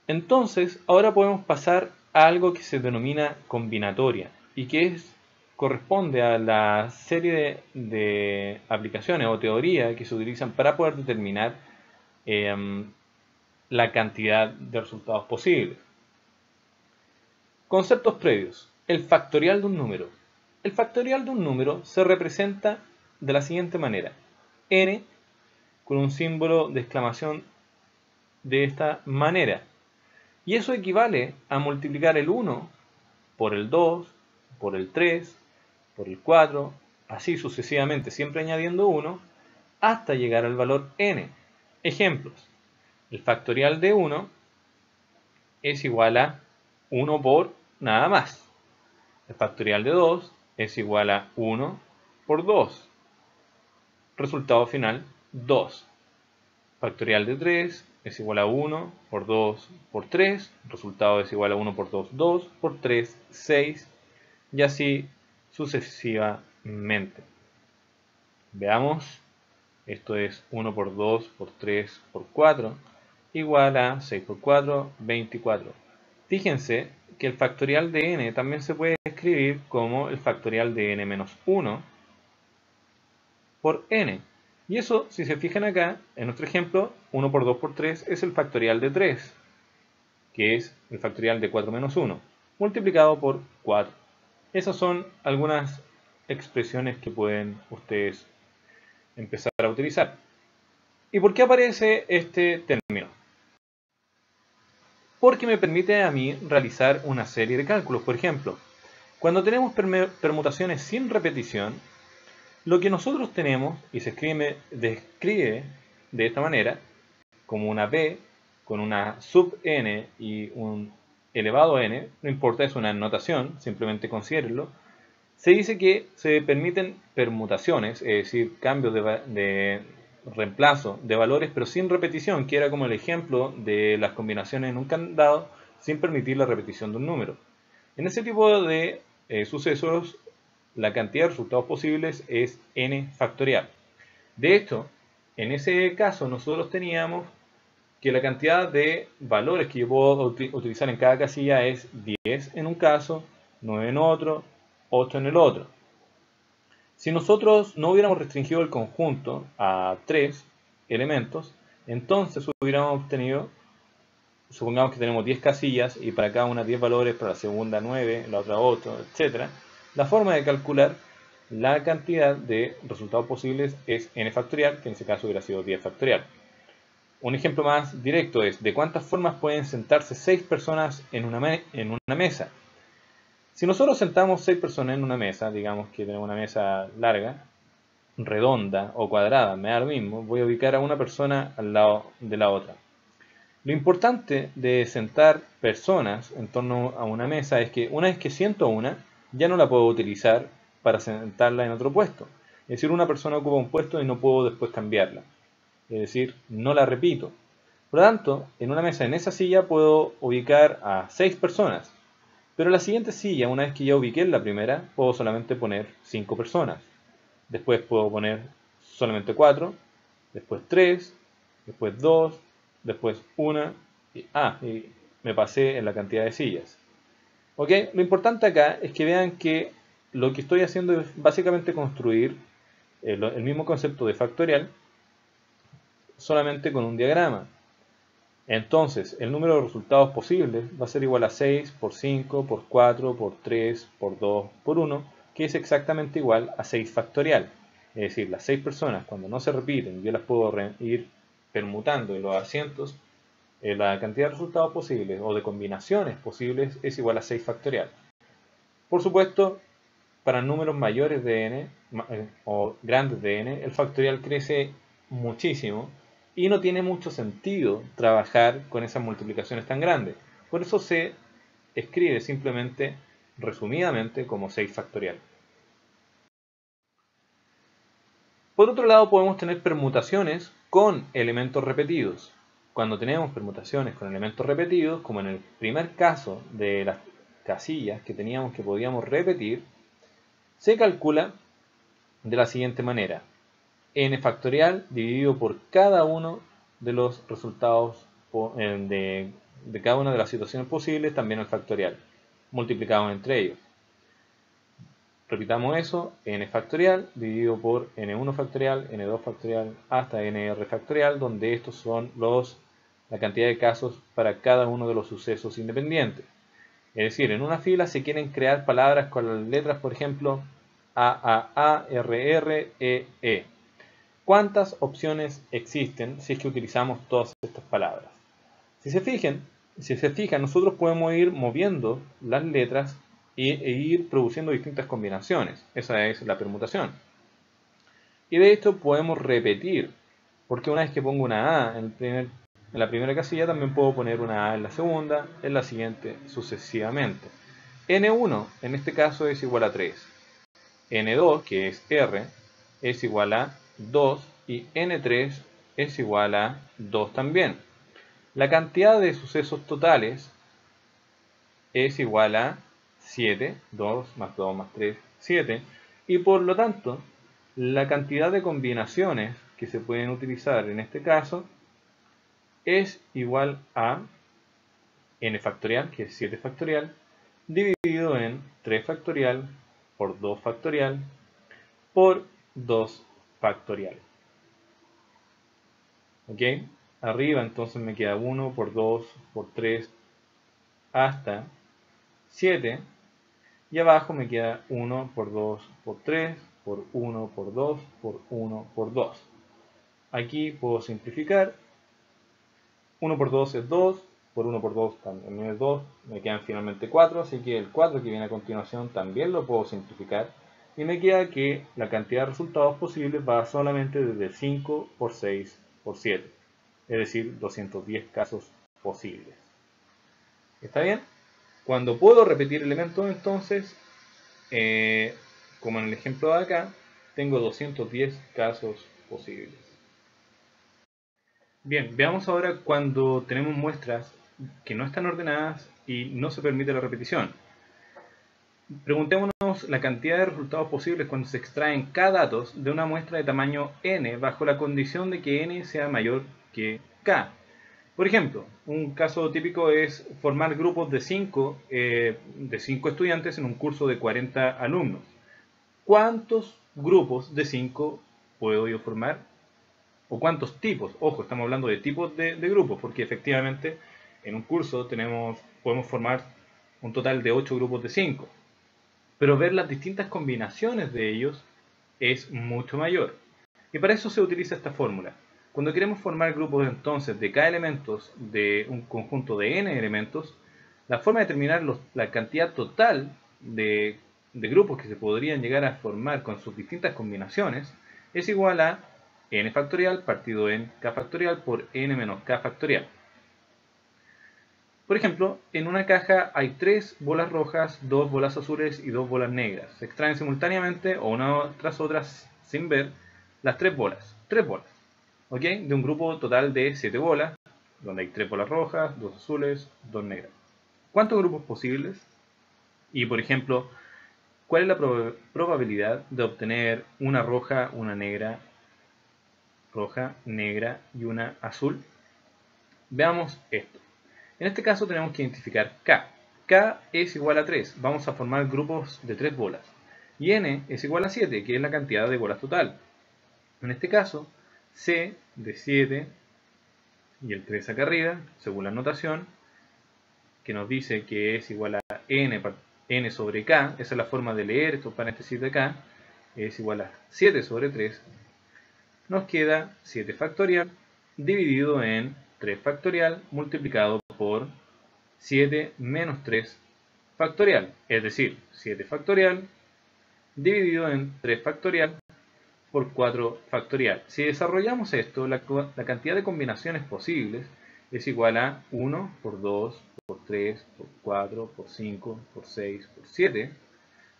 Entonces, ahora podemos pasar a algo que se denomina combinatoria y que corresponde a la serie de aplicaciones o teorías que se utilizan para poder determinar la cantidad de resultados posibles. Conceptos previos. El factorial de un número. El factorial de un número se representa de la siguiente manera. N con un símbolo de exclamación de esta manera. Y eso equivale a multiplicar el 1 por el 2, por el 3, por el 4, así sucesivamente, siempre añadiendo 1, hasta llegar al valor n. Ejemplos. El factorial de 1 es igual a 1 por nada más. El factorial de 2 es igual a 1 por 2. Resultado final, 2. Factorial de 3 es igual a 1 por 2 por 3. Resultado es igual a 1 por 2, 2 por 3, 6. Y así sucesivamente. Veamos. Esto es 1 por 2 por 3 por 4 igual a 6 por 4, 24. Fíjense que el factorial de n también se puede escribir como el factorial de n menos 1 por n. Y eso, si se fijan acá, en nuestro ejemplo, 1 por 2 por 3 es el factorial de 3, que es el factorial de 4 menos 1, multiplicado por 4. Esas son algunas expresiones que pueden ustedes empezar a utilizar. ¿Y por qué aparece este término? Porque me permite a mí realizar una serie de cálculos. Por ejemplo, cuando tenemos permutaciones sin repetición, lo que nosotros tenemos, y se describe de esta manera, como una b con una sub n y un elevado n, no importa, es una notación, simplemente considérenlo, se dice que se permiten permutaciones, es decir, cambios de reemplazo de valores, pero sin repetición, que era como el ejemplo de las combinaciones en un candado sin permitir la repetición de un número. En ese tipo de sucesos, la cantidad de resultados posibles es n factorial. De hecho, en ese caso nosotros teníamos que la cantidad de valores que yo puedo utilizar en cada casilla es 10 en un caso, 9 en otro, 8 en el otro. Si nosotros no hubiéramos restringido el conjunto a 3 elementos, entonces hubiéramos obtenido, supongamos que tenemos 10 casillas y para cada una 10 valores, para la segunda 9, la otra 8, etc. La forma de calcular la cantidad de resultados posibles es n factorial, que en ese caso hubiera sido 10 factorial. Un ejemplo más directo es de cuántas formas pueden sentarse 6 personas en una mesa. Si nosotros sentamos 6 personas en una mesa, digamos que tenemos una mesa larga, redonda o cuadrada, me da lo mismo, voy a ubicar a una persona al lado de la otra. Lo importante de sentar personas en torno a una mesa es que una vez que siento una, ya no la puedo utilizar para sentarla en otro puesto. Es decir, una persona ocupa un puesto y no puedo después cambiarla. Es decir, no la repito. Por lo tanto, en una mesa, en esa silla, puedo ubicar a 6 personas. Pero en la siguiente silla, una vez que ya ubiqué en la primera, puedo solamente poner 5 personas. Después puedo poner solamente 4, después 3, después 2, después 1, y me pasé en la cantidad de sillas. ¿Ok? Lo importante acá es que vean que lo que estoy haciendo es básicamente construir el mismo concepto de factorial, solamente con un diagrama. Entonces, el número de resultados posibles va a ser igual a 6 por 5, por 4, por 3, por 2, por 1, que es exactamente igual a 6 factorial. Es decir, las 6 personas, cuando no se repiten, yo las puedo ir permutando en los asientos, la cantidad de resultados posibles o de combinaciones posibles es igual a 6 factorial. Por supuesto, para números mayores de n o grandes de n, el factorial crece muchísimo y no tiene mucho sentido trabajar con esas multiplicaciones tan grandes. Por eso se escribe simplemente, resumidamente, como 6 factorial. Por otro lado, podemos tener permutaciones con elementos repetidos. Cuando tenemos permutaciones con elementos repetidos, como en el primer caso de las casillas que teníamos que podíamos repetir, se calcula de la siguiente manera: n factorial dividido por cada uno de los resultados de de cada una de las situaciones posibles, también el factorial, multiplicado entre ellos. Repitamos eso, n factorial dividido por n1 factorial, n2 factorial, hasta nr factorial, donde estos son la cantidad de casos para cada uno de los sucesos independientes. Es decir, en una fila se quieren crear palabras con las letras, por ejemplo, A, R, R, E, E. ¿Cuántas opciones existen si es que utilizamos todas estas palabras? Si se fijan, nosotros podemos ir moviendo las letras e ir produciendo distintas combinaciones. Esa es la permutación. Y de hecho podemos repetir, porque una vez que pongo una A en la primera casilla, también puedo poner una A en la segunda, en la siguiente, sucesivamente. N1 en este caso es igual a 3. N2, que es R, es igual a 2 y N3 es igual a 2 también. La cantidad de sucesos totales es igual a 7, 2 más 2 más 3, 7. Y por lo tanto, la cantidad de combinaciones que se pueden utilizar en este caso es igual a n factorial, que es 7 factorial, dividido en 3 factorial por 2 factorial por 2 factorial. ¿Ok? Arriba entonces me queda 1 por 2 por 3 hasta 7. Y abajo me queda 1 por 2 por 3 por 1 por 2 por 1 por 2. Aquí puedo simplificar. 1 por 2 es 2, por 1 por 2 también es 2, me quedan finalmente 4, así que el 4 que viene a continuación también lo puedo simplificar. Y me queda que la cantidad de resultados posibles va solamente desde 5 por 6 por 7, es decir, 210 casos posibles. ¿Está bien? Cuando puedo repetir elementos, entonces, como en el ejemplo de acá, tengo 210 casos posibles. Bien, veamos ahora cuando tenemos muestras que no están ordenadas y no se permite la repetición. Preguntémonos la cantidad de resultados posibles cuando se extraen k datos de una muestra de tamaño n bajo la condición de que n sea mayor que k. Por ejemplo, un caso típico es formar grupos de 5 estudiantes en un curso de 40 alumnos. ¿Cuántos grupos de 5 puedo yo formar? ¿O cuántos tipos? Ojo, estamos hablando de tipos de grupos, porque efectivamente en un curso podemos formar un total de 8 grupos de 5. Pero ver las distintas combinaciones de ellos es mucho mayor. Y para eso se utiliza esta fórmula. Cuando queremos formar grupos entonces de k elementos de un conjunto de n elementos, la forma de determinar la cantidad total de grupos que se podrían llegar a formar con sus distintas combinaciones es igual a n factorial partido en k factorial por n menos k factorial. Por ejemplo, en una caja hay 3 bolas rojas, 2 bolas azules y 2 bolas negras. Se extraen simultáneamente o una tras otra sin ver las 3 bolas. 3 bolas. ¿Ok? De un grupo total de 7 bolas, donde hay 3 bolas rojas, 2 azules, 2 negras. ¿Cuántos grupos posibles? Y por ejemplo, ¿cuál es la probabilidad de obtener una roja, una negra y una azul? Veamos esto. En este caso tenemos que identificar K. K es igual a 3. Vamos a formar grupos de 3 bolas. Y N es igual a 7, que es la cantidad de bolas total. En este caso, C de 7 y el 3 acá arriba, según la notación, que nos dice que es igual a N sobre K. Esa es la forma de leer estos paréntesis de acá. Es igual a 7 sobre 3. Nos queda 7 factorial dividido en 3 factorial multiplicado por 7 menos 3 factorial, es decir, 7 factorial dividido en 3 factorial por 4 factorial. Si desarrollamos esto, la cantidad de combinaciones posibles es igual a 1 por 2 por 3 por 4 por 5 por 6 por 7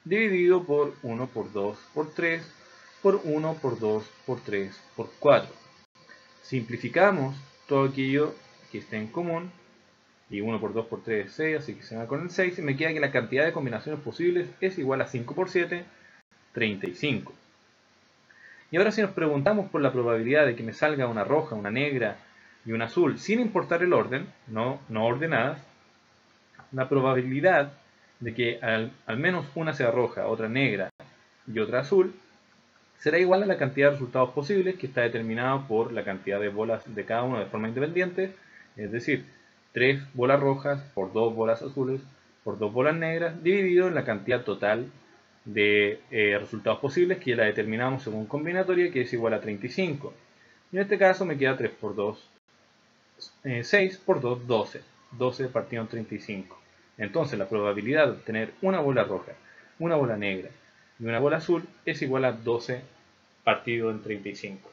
dividido por 1 por 2 por 3 por 1 por 2 por 3 por 4. Simplificamos todo aquello que esté en común. Y 1 por 2 por 3 es 6, así que se va con el 6. Y me queda que la cantidad de combinaciones posibles es igual a 5 por 7, 35. Y ahora si nos preguntamos por la probabilidad de que me salga una roja, una negra y una azul, sin importar el orden, no ordenadas, la probabilidad de que al menos una sea roja, otra negra y otra azul, será igual a la cantidad de resultados posibles, que está determinada por la cantidad de bolas de cada uno de forma independiente, es decir, 3 bolas rojas por 2 bolas azules por 2 bolas negras, dividido en la cantidad total de resultados posibles, que la determinamos según combinatoria, que es igual a 35. Y en este caso me queda 3 por 2, 6 por 2, 12. 12 partido en 35. Entonces la probabilidad de obtener una bola roja, una bola negra y una bola azul es igual a 12 partido en 35.